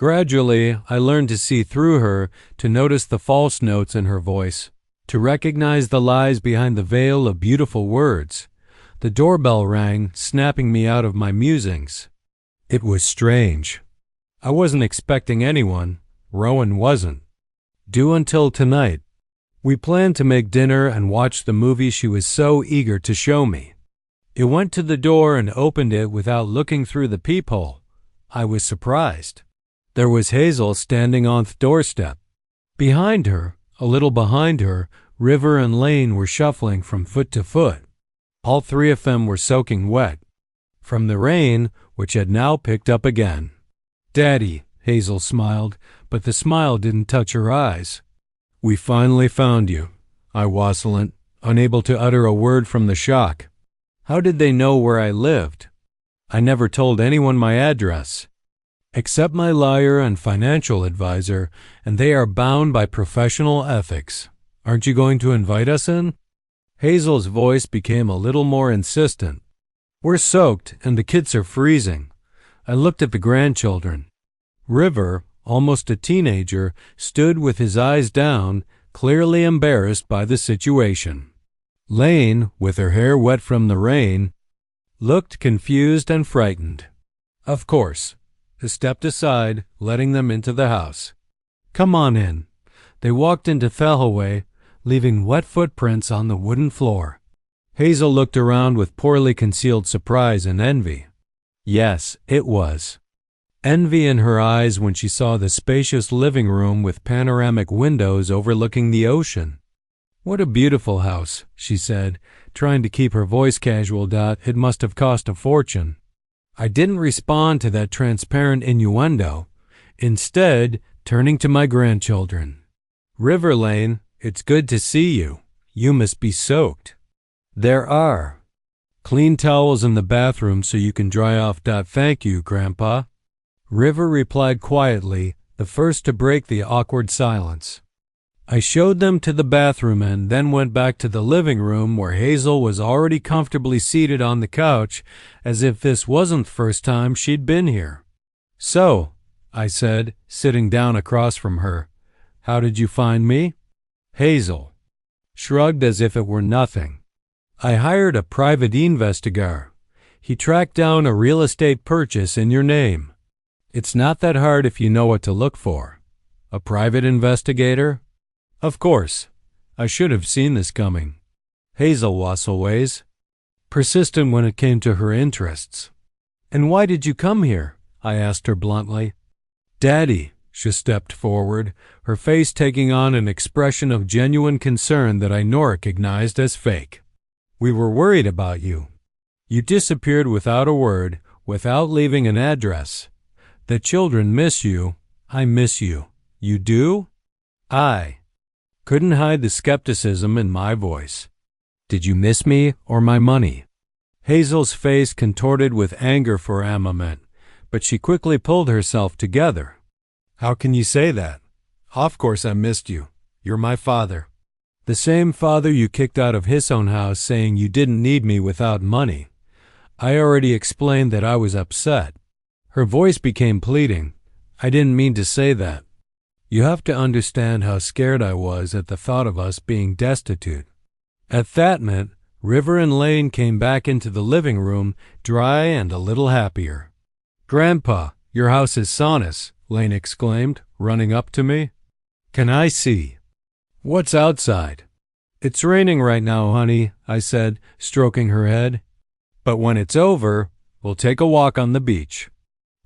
Gradually, I learned to see through her, to notice the false notes in her voice, to recognize the lies behind the veil of beautiful words. The doorbell rang, snapping me out of my musings. It was strange. I wasn't expecting anyone. Rowan wasn't. Due until tonight. We planned to make dinner and watch the movie she was so eager to show me. It went to the door and opened it without looking through the peephole. I was surprised. There was Hazel standing on the doorstep. Behind her, a little behind her, River and Lane were shuffling from foot to foot. All three of them were soaking wet from the rain, which had now picked up again. "Daddy," Hazel smiled, but the smile didn't touch her eyes. "We finally found you," I wassled, unable to utter a word from the shock. How did they know where I lived? I never told anyone my address, except my lawyer and financial advisor, and they are bound by professional ethics. "Aren't you going to invite us in?" Hazel's voice became a little more insistent. "We're soaked, and the kids are freezing." I looked at the grandchildren. River, almost a teenager, stood with his eyes down, clearly embarrassed by the situation. Lane, with her hair wet from the rain, looked confused and frightened. Of course, I stepped aside, letting them into the house. "Come on in." They walked into Thelaway, leaving wet footprints on the wooden floor. Hazel looked around with poorly concealed surprise and envy. Yes, it was. Envy in her eyes when she saw the spacious living room with panoramic windows overlooking the ocean. "What a beautiful house," she said, trying to keep her voice casual. "It must have cost a fortune." I didn't respond to that transparent innuendo, instead turning to my grandchildren. "River Lane, it's good to see you. You must be soaked." "There are clean towels in the bathroom so you can dry off. Thank you, Grandpa." River replied quietly, the first to break the awkward silence. I showed them to the bathroom and then went back to the living room where Hazel was already comfortably seated on the couch, as if this wasn't the first time she'd been here. "So," I said, sitting down across from her, "how did you find me?" Hazel shrugged as if it were nothing. "I hired a private investigator. He tracked down a real estate purchase in your name. It's not that hard if you know what to look for." "A private investigator?" "Of course. I should have seen this coming." Hazel Wassleways, persistent when it came to her interests. "And why did you come here?" I asked her bluntly. "Daddy," she stepped forward, her face taking on an expression of genuine concern that I recognized as fake. "We were worried about you. You disappeared without a word, without leaving an address. The children miss you. I miss you. You do?" I couldn't hide the skepticism in my voice. "Did you miss me or my money?" Hazel's face contorted with anger for a moment, but she quickly pulled herself together. "How can you say that? Of course I missed you. You're my father. The same father you kicked out of his own house saying you didn't need me without money. I already explained that I was upset." Her voice became pleading. "I didn't mean to say that. You have to understand how scared I was at the thought of us being destitute." At that minute, River and Lane came back into the living room, dry and a little happier. "Grandpa, your house is saunas," Lane exclaimed, running up to me. "Can I see?" "What's outside?" "It's raining right now, honey," I said, stroking her head. "But when it's over, we'll take a walk on the beach.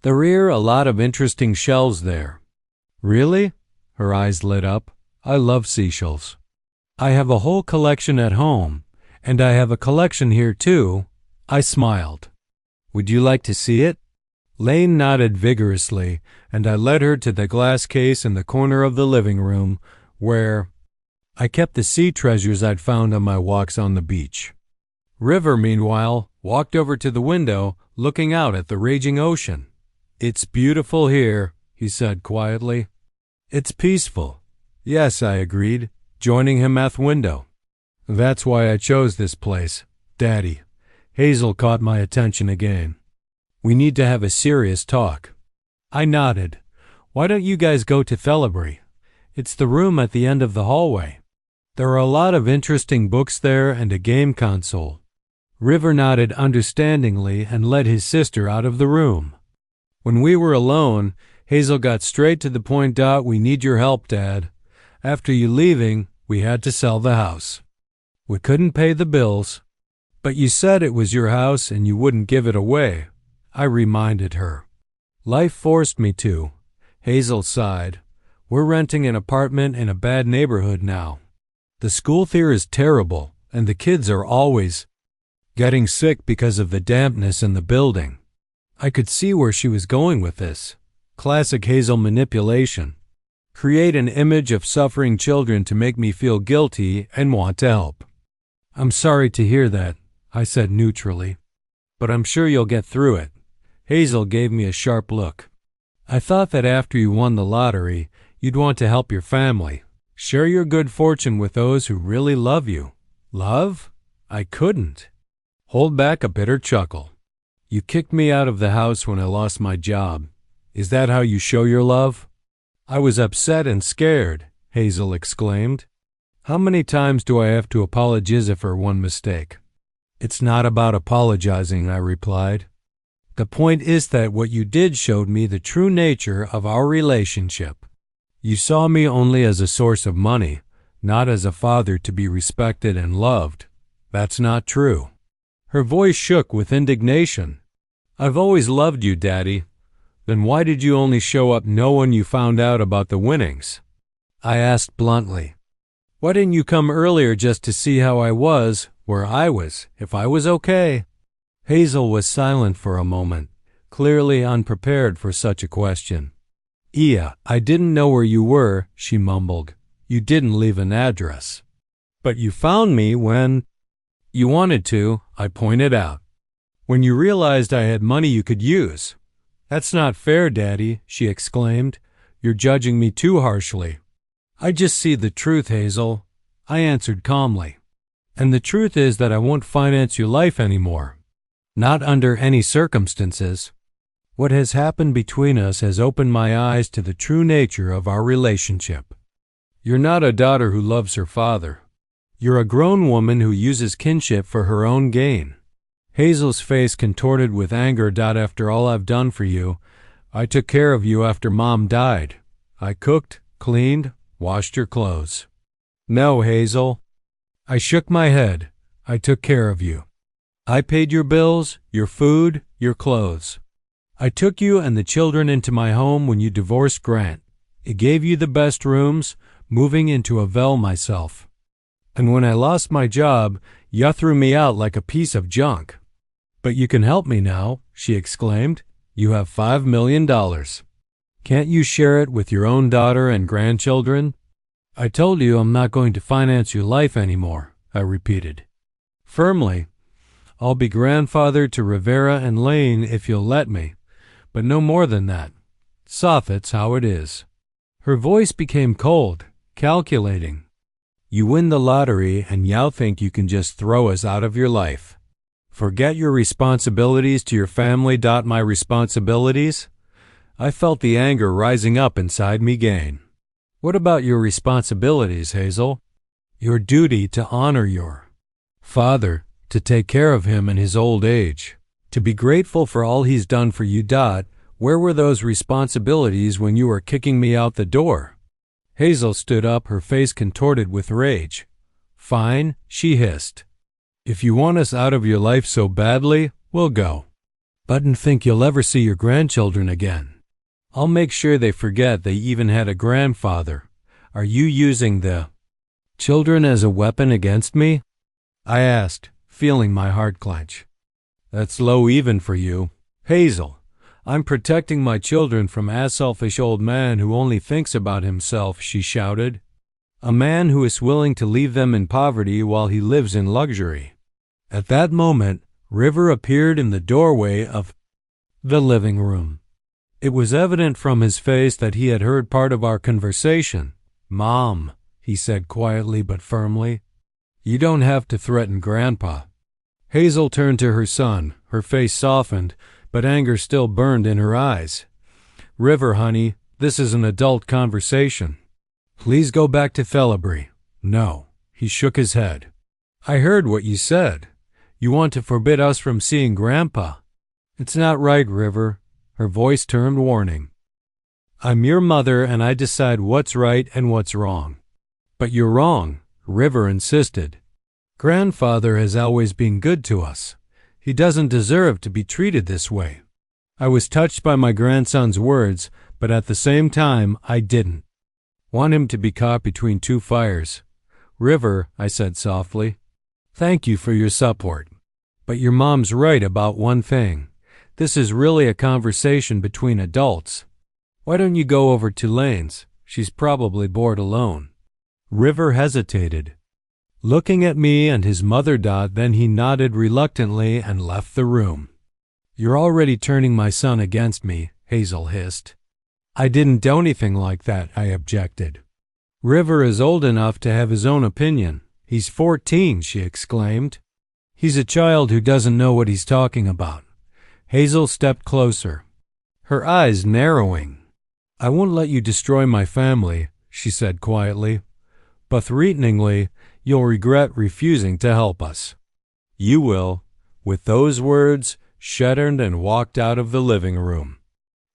The rear a lot of interesting shells there." "Really?" Her eyes lit up. "I love seashells. I have a whole collection at home, and I have a collection here too." I smiled. "Would you like to see it?" Lane nodded vigorously, and I led her to the glass case in the corner of the living room, where I kept the sea treasures I'd found on my walks on the beach. River, meanwhile, walked over to the window, looking out at the raging ocean. "It's beautiful here," he said quietly. "It's peaceful." "Yes," I agreed, joining him at the window. "That's why I chose this place, Daddy." Hazel caught my attention again. "We need to have a serious talk." I nodded. Why don't you guys go to Thelibury? It's the room at the end of the hallway. There are a lot of interesting books there and a game console. River nodded understandingly and led his sister out of the room. When we were alone, Hazel got straight to the point. We need your help, Dad. After you leaving, we had to sell the house. We couldn't pay the bills. But you said it was your house and you wouldn't give it away, I reminded her. Life forced me to. Hazel sighed. We're renting an apartment in a bad neighborhood now. The school there is terrible, and the kids are always getting sick because of the dampness in the building. I could see where she was going with this. Classic Hazel manipulation. Create an image of suffering children to make me feel guilty and want to help. I'm sorry to hear that, I said neutrally. But I'm sure you'll get through it. Hazel gave me a sharp look. I thought that after you won the lottery, you'd want to help your family. Share your good fortune with those who really love you. Love? I couldn't. Hold back a bitter chuckle. You kicked me out of the house when I lost my job. Is that how you show your love? I was upset and scared, Hazel exclaimed. How many times do I have to apologize for one mistake? It's not about apologizing, I replied. The point is that what you did showed me the true nature of our relationship. You saw me only as a source of money, not as a father to be respected and loved. That's not true. Her voice shook with indignation. I've always loved you, Daddy. Then why did you only show up when you found out about the winnings? I asked bluntly. Why didn't you come earlier just to see how I was, where I was, if I was okay? Hazel was silent for a moment, clearly unprepared for such a question. I didn't know where you were, she mumbled. You didn't leave an address. But you found me when you wanted to, I pointed out. When you realized I had money you could use. That's not fair, Daddy, she exclaimed. You're judging me too harshly. I just see the truth, Hazel, I answered calmly. And the truth is that I won't finance your life anymore. Not under any circumstances. What has happened between us has opened my eyes to the true nature of our relationship. You're not a daughter who loves her father. You're a grown woman who uses kinship for her own gain. Hazel's face contorted with anger. After all I've done for you, I took care of you after Mom died. I cooked, cleaned, washed your clothes. No, Hazel. I shook my head. I took care of you. I paid your bills, your food, your clothes. I took you and the children into my home when you divorced Grant. It gave you the best rooms, moving into a Vel myself. And when I lost my job, you threw me out like a piece of junk. But you can help me now, she exclaimed. You have $5 million. Can't you share it with your own daughter and grandchildren? I told you I'm not going to finance your life anymore, I repeated. Firmly, I'll be grandfather to Rivera and Lane if you'll let me, but no more than that. That's how it is. Her voice became cold, calculating. You win the lottery and you think you can just throw us out of your life. Forget your responsibilities to your family. My responsibilities? I felt the anger rising up inside me again. What about your responsibilities, Hazel? Your duty to honor your father, to take care of him in his old age, to be grateful for all he's done for you. Where were those responsibilities when you were kicking me out the door? Hazel stood up, her face contorted with rage. Fine, she hissed. If you want us out of your life so badly, we'll go. But and think you'll ever see your grandchildren again. I'll make sure they forget they even had a grandfather. Are you using the children as a weapon against me? I asked, feeling my heart clench. That's low even for you. Hazel, I'm protecting my children from a selfish old man who only thinks about himself, she shouted. A man who is willing to leave them in poverty while he lives in luxury. At that moment, River appeared in the doorway of the living room. It was evident from his face that he had heard part of our conversation. Mom, he said quietly but firmly, you don't have to threaten Grandpa. Hazel turned to her son, her face softened, but anger still burned in her eyes. River, honey, This is an adult conversation. Please go back to Felibri. No. He shook his head. I heard what you said. You want to forbid us from seeing Grandpa. It's not right, River. Her voice turned warning. I'm your mother and I decide what's right and what's wrong. But you're wrong, River insisted. Grandfather has always been good to us. He doesn't deserve to be treated this way. I was touched by my grandson's words, but at the same time, I didn't want him to be caught between two fires. River, I said softly, thank you for your support. But your mom's right about one thing. This is really a conversation between adults. Why don't you go over to Lane's? She's probably bored alone. River hesitated, looking at me and his mother. Then he nodded reluctantly and left the room. You're already turning my son against me, Hazel hissed. I didn't do anything like that, I objected. River is old enough to have his own opinion. He's 14, she exclaimed. He's a child who doesn't know what he's talking about. Hazel stepped closer, her eyes narrowing. I won't let you destroy my family, she said quietly. But threateningly, you'll regret refusing to help us. You will. With those words, she turned and walked out of the living room.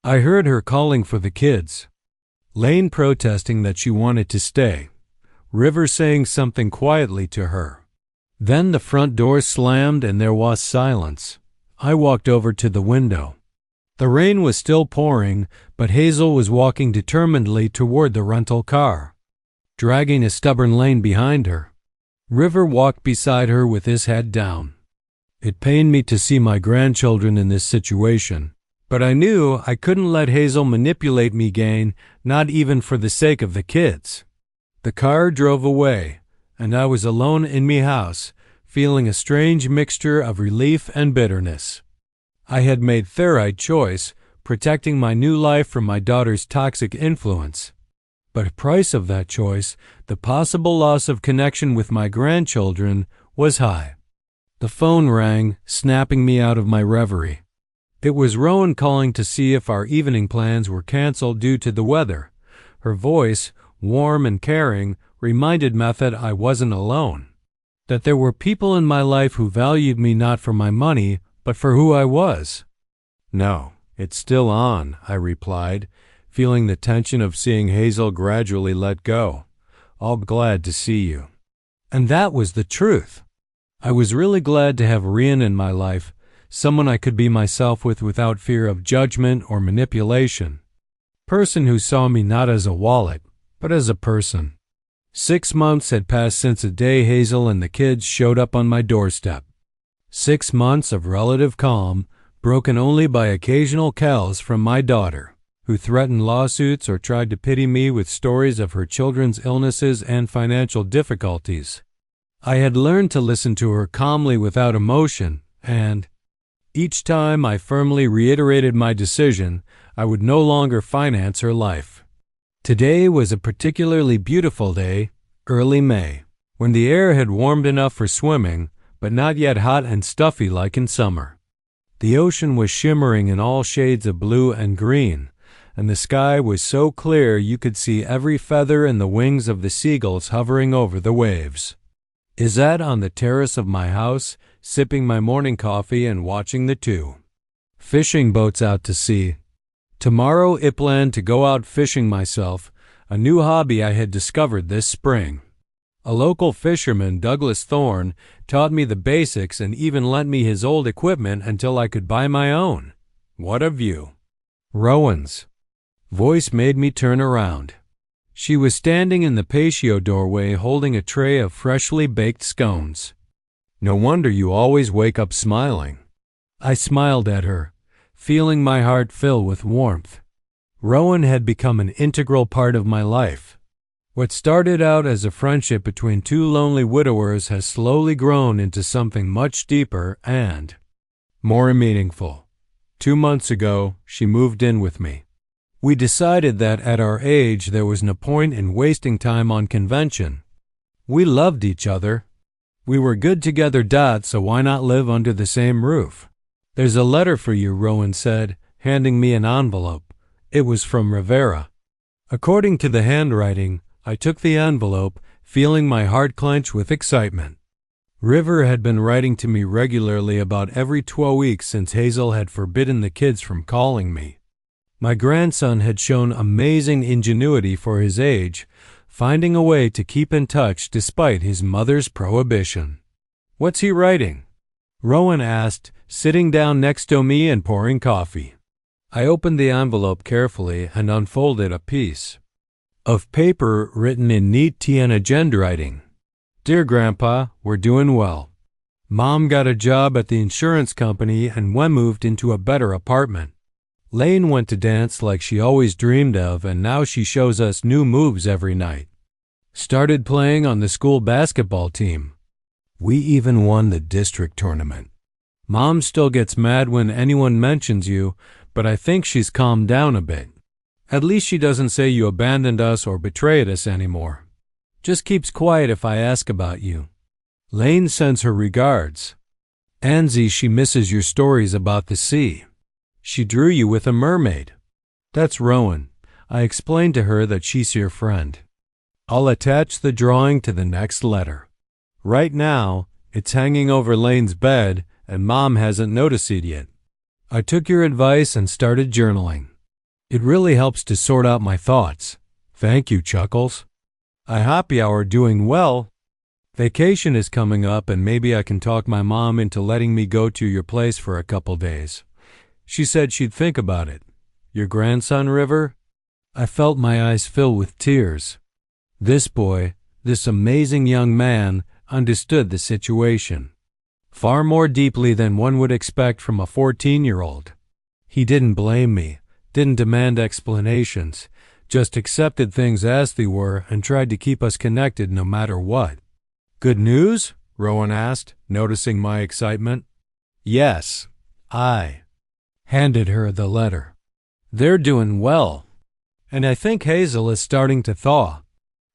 I heard her calling for the kids. Lane protesting that she wanted to stay. River saying something quietly to her. Then the front door slammed and there was silence. I walked over to the window. The rain was still pouring, but Hazel was walking determinedly toward the rental car, dragging a stubborn Lane behind her. River walked beside her with his head down. It pained me to see my grandchildren in this situation, but I knew I couldn't let Hazel manipulate me again, not even for the sake of the kids. The car drove away, and I was alone in me house, feeling a strange mixture of relief and bitterness. I had made the right choice, protecting my new life from my daughter's toxic influence. But the price of that choice, the possible loss of connection with my grandchildren, was high. The phone rang, snapping me out of my reverie. It was Rowan calling to see if our evening plans were canceled due to the weather. Her voice, warm and caring, reminded me that I wasn't alone, that there were people in my life who valued me not for my money, but for who I was. No, it's still on, I replied, feeling the tension of seeing Hazel gradually let go. I'll be glad to see you. And that was the truth. I was really glad to have Rian in my life, someone I could be myself with without fear of judgment or manipulation. Person who saw me not as a wallet, but as a person. 6 months had passed since the day Hazel and the kids showed up on my doorstep. 6 months of relative calm, broken only by occasional calls from my daughter, who threatened lawsuits or tried to pity me with stories of her children's illnesses and financial difficulties. I had learned to listen to her calmly without emotion, and each time I firmly reiterated my decision, I would no longer finance her life. Today was a particularly beautiful day, early May, when the air had warmed enough for swimming, but not yet hot and stuffy like in summer. The ocean was shimmering in all shades of blue and green, and the sky was so clear you could see every feather in the wings of the seagulls hovering over the waves. I sat on the terrace of my house, sipping my morning coffee and watching the two fishing boats out to sea. Tomorrow I planned to go out fishing myself, a new hobby I had discovered this spring. A local fisherman, Douglas Thorne, taught me the basics and even lent me his old equipment until I could buy my own. What a view. Rowan's voice made me turn around. She was standing in the patio doorway holding a tray of freshly baked scones. No wonder you always wake up smiling. I smiled at her, feeling my heart fill with warmth. Rowan had become an integral part of my life. What started out as a friendship between two lonely widowers has slowly grown into something much deeper and more meaningful. 2 months ago, she moved in with me. We decided that at our age there was no point in wasting time on convention. We loved each other. We were good together, so why not live under the same roof? There's a letter for you, Rowan said, handing me an envelope. It was from Rivera. According to the handwriting, I took the envelope, feeling my heart clench with excitement. River had been writing to me regularly about every 12 weeks since Hazel had forbidden the kids from calling me. My grandson had shown amazing ingenuity for his age, finding a way to keep in touch despite his mother's prohibition. "What's he writing?" Rowan asked, sitting down next to me and pouring coffee. I opened the envelope carefully and unfolded a piece of paper written in neat Tianajin writing. "Dear Grandpa, we're doing well. Mom got a job at the insurance company and we moved into a better apartment. Lane went to dance like she always dreamed of, and now she shows us new moves every night. Started playing on the school basketball team. We even won the district tournament. Mom still gets mad when anyone mentions you, but I think she's calmed down a bit. At least she doesn't say you abandoned us or betrayed us anymore. Just keeps quiet if I ask about you. Lane sends her regards. Anzie, she misses your stories about the sea. She drew you with a mermaid." "That's Rowan. I explained to her that she's your friend. I'll attach the drawing to the next letter. Right now, it's hanging over Lane's bed, and Mom hasn't noticed it yet. I took your advice and started journaling. It really helps to sort out my thoughts. Thank you, Chuckles. I hope you're doing well. Vacation is coming up, and maybe I can talk my mom into letting me go to your place for a couple days. She said she'd think about it. Your grandson, River?" I felt my eyes fill with tears. This boy, this amazing young man, understood the situation far more deeply than one would expect from a 14-year-old. He didn't blame me, didn't demand explanations, just accepted things as they were and tried to keep us connected no matter what. "Good news?" Rowan asked, noticing my excitement. "Yes, I handed her the letter. They're doing well, and I think Hazel is starting to thaw."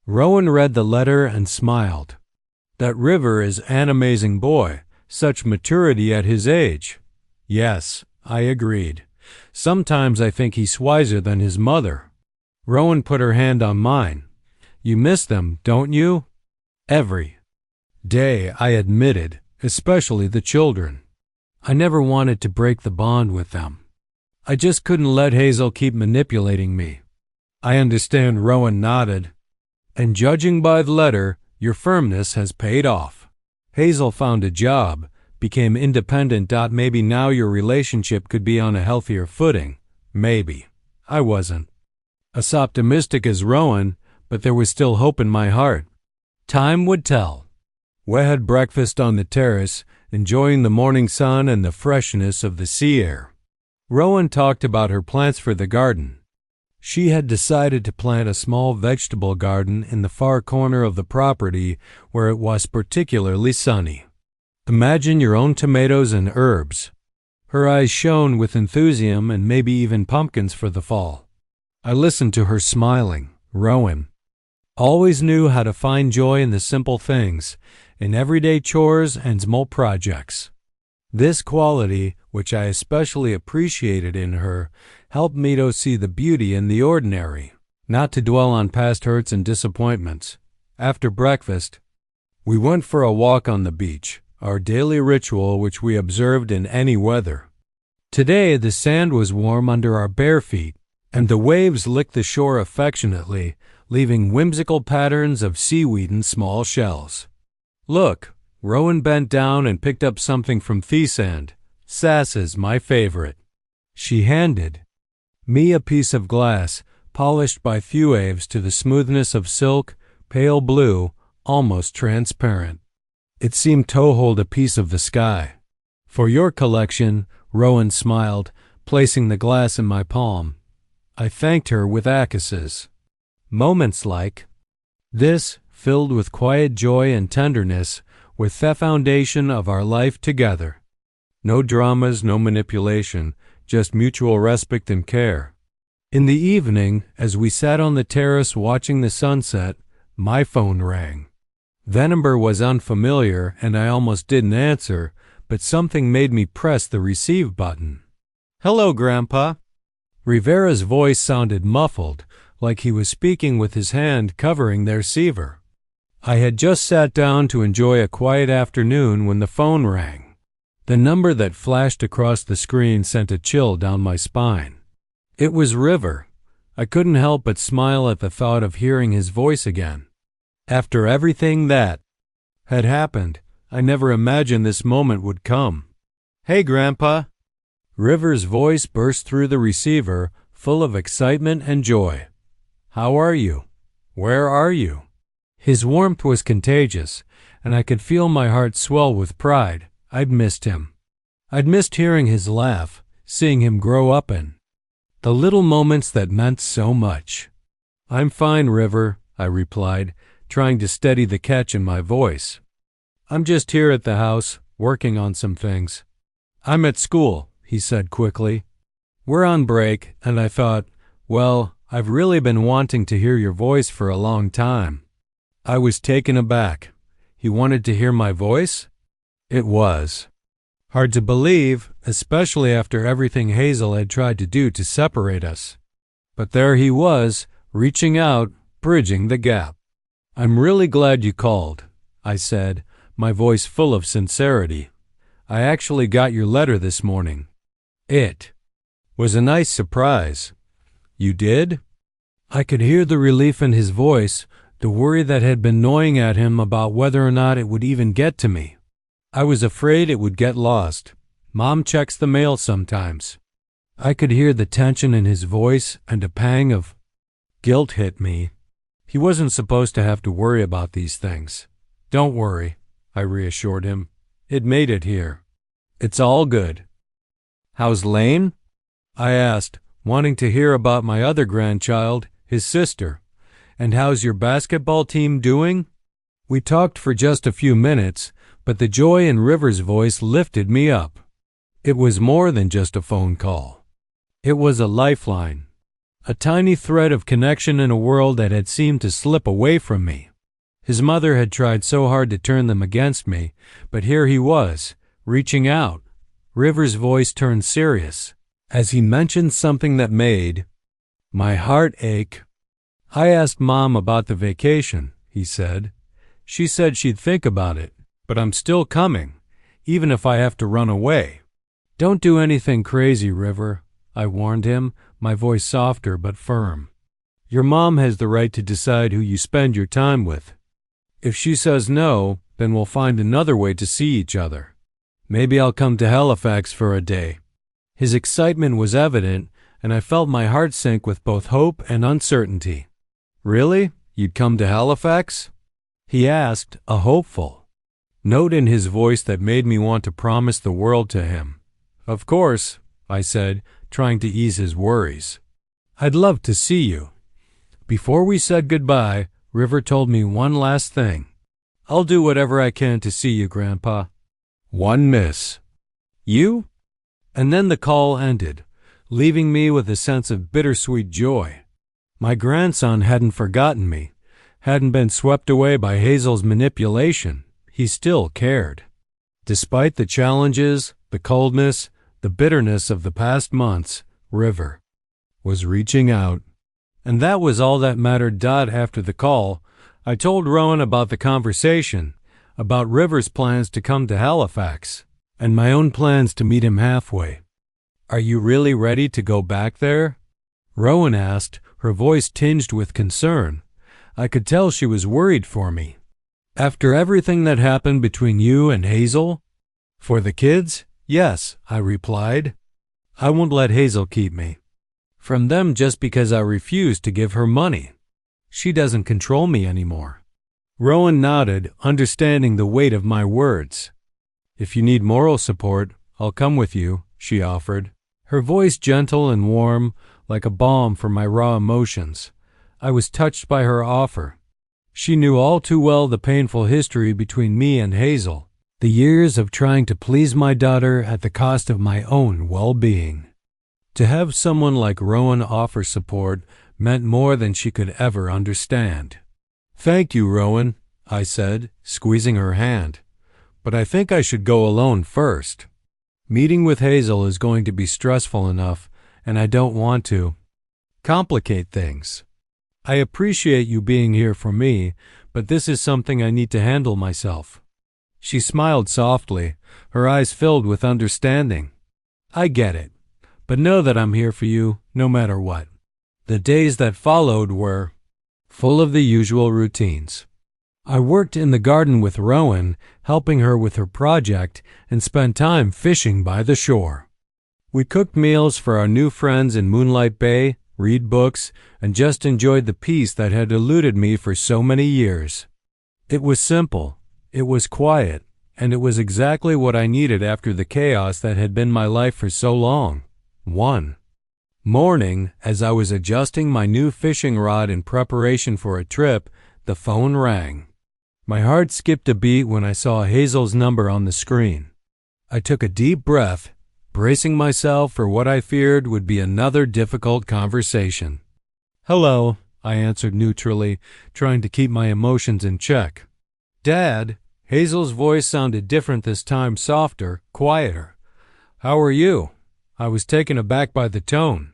Rowan read the letter and smiled. "That River is an amazing boy, such maturity at his age." "Yes," I agreed. "Sometimes I think he's wiser than his mother." Rowan put her hand on mine. "You miss them, don't you?" "Every day," I admitted, "especially the children. I never wanted to break the bond with them. I just couldn't let Hazel keep manipulating me." "I understand," Rowan nodded. "And judging by the letter, your firmness has paid off. Hazel found a job, became independent. Maybe now your relationship could be on a healthier footing. Maybe." I wasn't as optimistic as Rowan, but there was still hope in my heart. Time would tell. We had breakfast on the terrace, enjoying the morning sun and the freshness of the sea air. Rowan talked about her plans for the garden. She had decided to plant a small vegetable garden in the far corner of the property where it was particularly sunny. "Imagine your own tomatoes and herbs." Her eyes shone with enthusiasm, and maybe even pumpkins for the fall. I listened to her smiling. Rowan always knew how to find joy in the simple things, in everyday chores and small projects. This quality, which I especially appreciated in her, helped me to see the beauty in the ordinary, not to dwell on past hurts and disappointments. After breakfast, we went for a walk on the beach, our daily ritual which we observed in any weather. Today the sand was warm under our bare feet, and the waves licked the shore affectionately, leaving whimsical patterns of seaweed and small shells. "Look," Rowan bent down and picked up something from the sand. "Sasses, my favorite." She handed me a piece of glass, polished by the waves to the smoothness of silk, pale blue, almost transparent. It seemed to hold a piece of the sky. "For your collection," Rowan smiled, placing the glass in my palm. I thanked her with accesses. Moments like this, filled with quiet joy and tenderness, were the foundation of our life together. No dramas, no manipulation, just mutual respect and care. In the evening, as we sat on the terrace watching the sunset, my phone rang. The number was unfamiliar, and I almost didn't answer, but something made me press the receive button. "Hello, Grandpa." Rivera's voice sounded muffled, like he was speaking with his hand covering the receiver. I had just sat down to enjoy a quiet afternoon when the phone rang. The number that flashed across the screen sent a chill down my spine. It was River. I couldn't help but smile at the thought of hearing his voice again. After everything that had happened, I never imagined this moment would come. "Hey, Grandpa." River's voice burst through the receiver, full of excitement and joy. "How are you? Where are you?" His warmth was contagious, and I could feel my heart swell with pride. I'd missed him. I'd missed hearing his laugh, seeing him grow up in the little moments that meant so much. "I'm fine, River," I replied, trying to steady the catch in my voice. "I'm just here at the house, working on some things." "I'm at school," he said quickly. "We're on break," and I thought, well, I've really been wanting to hear your voice for a long time. I was taken aback. He wanted to hear my voice? It was hard to believe, especially after everything Hazel had tried to do to separate us. But there he was, reaching out, bridging the gap. "I'm really glad you called," I said, my voice full of sincerity. "I actually got your letter this morning. It was a nice surprise." "You did?" I could hear the relief in his voice, the worry that had been gnawing at him about whether or not it would even get to me. I was afraid it would get lost. Mom checks the mail sometimes. I could hear the tension in his voice, and a pang of guilt hit me. He wasn't supposed to have to worry about these things. "Don't worry," I reassured him. "It made it here. It's all good." "How's Lane?" I asked, wanting to hear about my other grandchild, his sister. "And how's your basketball team doing?" We talked for just a few minutes, but the joy in River's voice lifted me up. It was more than just a phone call. It was a lifeline, a tiny thread of connection in a world that had seemed to slip away from me. His mother had tried so hard to turn them against me, but here he was, reaching out. River's voice turned serious as he mentioned something that made my heart ache. "I asked Mom about the vacation," he said. "She said she'd think about it, but I'm still coming, even if I have to run away." "Don't do anything crazy, River," I warned him, my voice softer but firm. "Your mom has the right to decide who you spend your time with. If she says no, then we'll find another way to see each other. Maybe I'll come to Halifax for a day." His excitement was evident, and I felt my heart sink with both hope and uncertainty. "Really? You'd come to Halifax?" he asked, a hopeful note in his voice that made me want to promise the world to him. "Of course," I said, trying to ease his worries. "I'd love to see you." Before we said goodbye, River told me one last thing. "I'll do whatever I can to see you, Grandpa." One miss. "You?" And then the call ended, leaving me with a sense of bittersweet joy. My grandson hadn't forgotten me, hadn't been swept away by Hazel's manipulation. He still cared. Despite the challenges, the coldness, the bitterness of the past months, River was reaching out. And that was all that mattered. After the call, I told Rowan about the conversation, about River's plans to come to Halifax, and my own plans to meet him halfway. "Are you really ready to go back there?" Rowan asked, her voice tinged with concern. I could tell she was worried for me. "After everything that happened between you and Hazel?" "For the kids? Yes," I replied. "I won't let Hazel keep me from them just because I refuse to give her money. She doesn't control me anymore." Rowan nodded, understanding the weight of my words. "If you need moral support, I'll come with you," she offered, her voice gentle and warm, like a balm for my raw emotions. I was touched by her offer. She knew all too well the painful history between me and Hazel, the years of trying to please my daughter at the cost of my own well-being. To have someone like Rowan offer support meant more than she could ever understand. "Thank you, Rowan," I said, squeezing her hand. "But I think I should go alone first. Meeting with Hazel is going to be stressful enough, and I don't want to complicate things." I appreciate you being here for me, but this is something I need to handle myself. She smiled softly, her eyes filled with understanding. I get it, but know that I'm here for you no matter what. The days that followed were full of the usual routines. I worked in the garden with Rowan, helping her with her project, and spent time fishing by the shore. We cooked meals for our new friends in Moonlight Bay, read books, and just enjoyed the peace that had eluded me for so many years. It was simple, it was quiet, and it was exactly what I needed after the chaos that had been my life for so long. One morning, as I was adjusting my new fishing rod in preparation for a trip, the phone rang. My heart skipped a beat when I saw Hazel's number on the screen. I took a deep breath, bracing myself for what I feared would be another difficult conversation. "Hello," I answered neutrally, trying to keep my emotions in check. "Dad," Hazel's voice sounded different this time, softer, quieter. "How are you?" I was taken aback by the tone.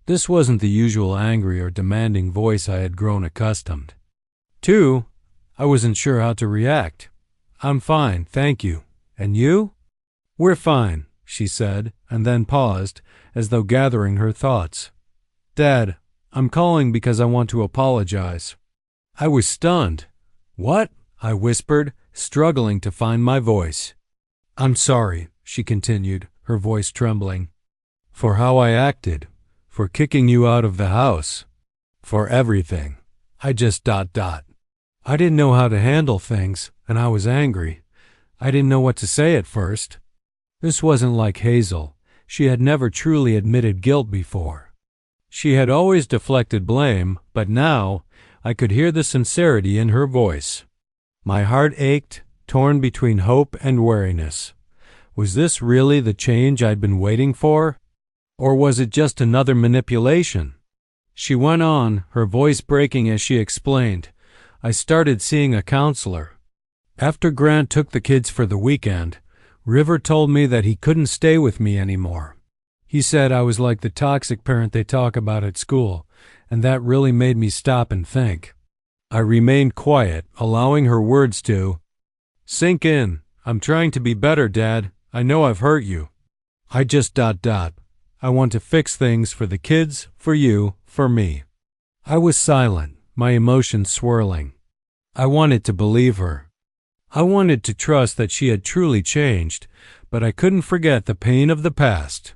This wasn't the usual angry or demanding voice I had grown accustomed to. I wasn't sure how to react. "I'm fine, thank you. And you?" "We're fine," she said, and then paused, as though gathering her thoughts. "Dad, I'm calling because I want to apologize." I was stunned. "What?" I whispered, struggling to find my voice. "I'm sorry," she continued, her voice trembling, "for how I acted, for kicking you out of the house, for everything. I just ... I didn't know how to handle things, and I was angry. I didn't know what to say at first." This wasn't like Hazel. She had never truly admitted guilt before. She had always deflected blame, but now I could hear the sincerity in her voice. My heart ached, torn between hope and weariness. Was this really the change I'd been waiting for? Or was it just another manipulation? She went on, her voice breaking as she explained. "I started seeing a counselor. After Grant took the kids for the weekend, River told me that he couldn't stay with me anymore. He said I was like the toxic parent they talk about at school, and that really made me stop and think." I remained quiet, allowing her words to sink in. "I'm trying to be better, Dad. I know I've hurt you. I just ... I want to fix things for the kids, for you, for me." I was silent, my emotions swirling. I wanted to believe her. I wanted to trust that she had truly changed, but I couldn't forget the pain of the past.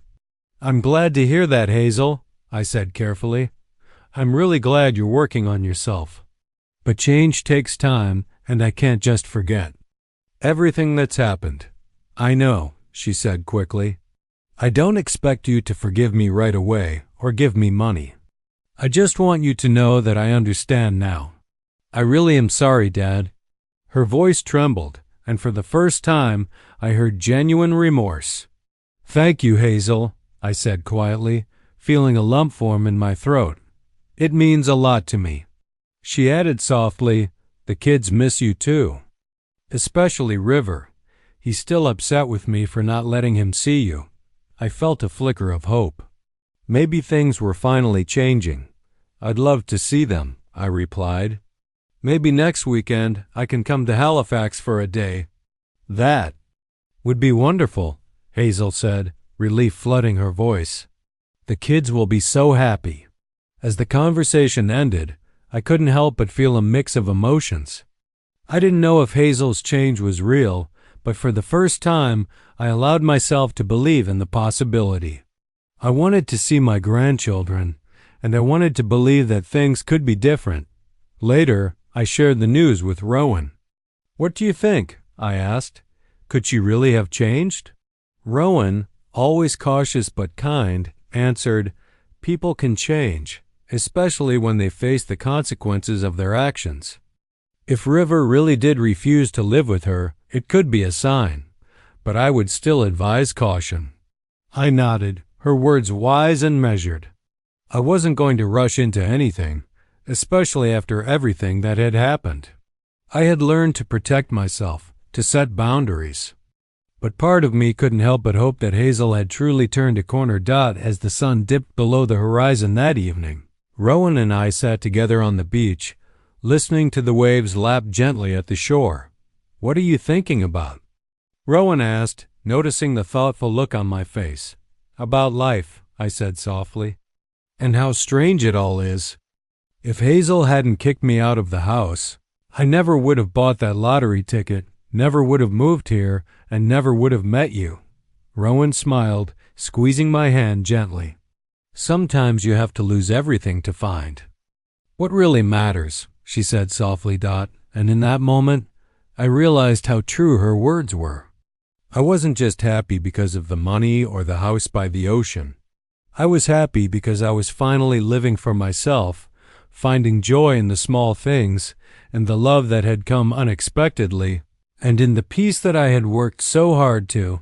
"I'm glad to hear that, Hazel," I said carefully. "I'm really glad you're working on yourself. But change takes time, and I can't just forget everything that's happened." "I know," she said quickly. "I don't expect you to forgive me right away or give me money. I just want you to know that I understand now. I really am sorry, Dad." Her voice trembled, and for the first time, I heard genuine remorse. "Thank you, Hazel," I said quietly, feeling a lump form in my throat. "It means a lot to me." She added softly, "The kids miss you too. Especially River. He's still upset with me for not letting him see you." I felt a flicker of hope. Maybe things were finally changing. "I'd love to see them," I replied. "Maybe next weekend I can come to Halifax for a day." "That would be wonderful," Hazel said, relief flooding her voice. "The kids will be so happy." As the conversation ended, I couldn't help but feel a mix of emotions. I didn't know if Hazel's change was real, but for the first time, I allowed myself to believe in the possibility. I wanted to see my grandchildren, and I wanted to believe that things could be different. Later, I shared the news with Rowan. "What do you think?" I asked. "Could she really have changed?" Rowan, always cautious but kind, answered, "People can change, especially when they face the consequences of their actions. If River really did refuse to live with her, it could be a sign, but I would still advise caution." I nodded, her words wise and measured. I wasn't going to rush into anything, especially after everything that had happened. I had learned to protect myself, to set boundaries. But part of me couldn't help but hope that Hazel had truly turned a corner as the sun dipped below the horizon that evening. Rowan and I sat together on the beach, listening to the waves lap gently at the shore. "What are you thinking about?" Rowan asked, noticing the thoughtful look on my face. "About life," I said softly. "And how strange it all is. If Hazel hadn't kicked me out of the house, I never would have bought that lottery ticket, never would have moved here, and never would have met you." Rowan smiled, squeezing my hand gently. "Sometimes you have to lose everything to find what really matters," she said softly, and in that moment, I realized how true her words were. I wasn't just happy because of the money or the house by the ocean. I was happy because I was finally living for myself, finding joy in the small things, and the love that had come unexpectedly, and in the peace that I had worked so hard to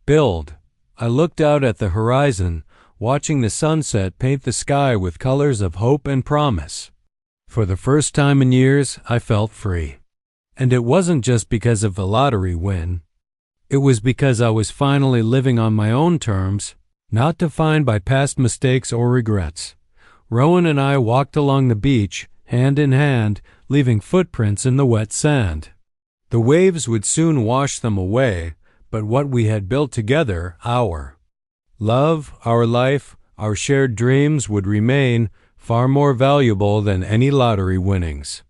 build. I looked out at the horizon, watching the sunset paint the sky with colors of hope and promise. For the first time in years, I felt free. And it wasn't just because of the lottery win. It was because I was finally living on my own terms, not defined by past mistakes or regrets. Rowan and I walked along the beach, hand in hand, leaving footprints in the wet sand. The waves would soon wash them away, but what we had built together, our love, our life, our shared dreams would remain far more valuable than any lottery winnings.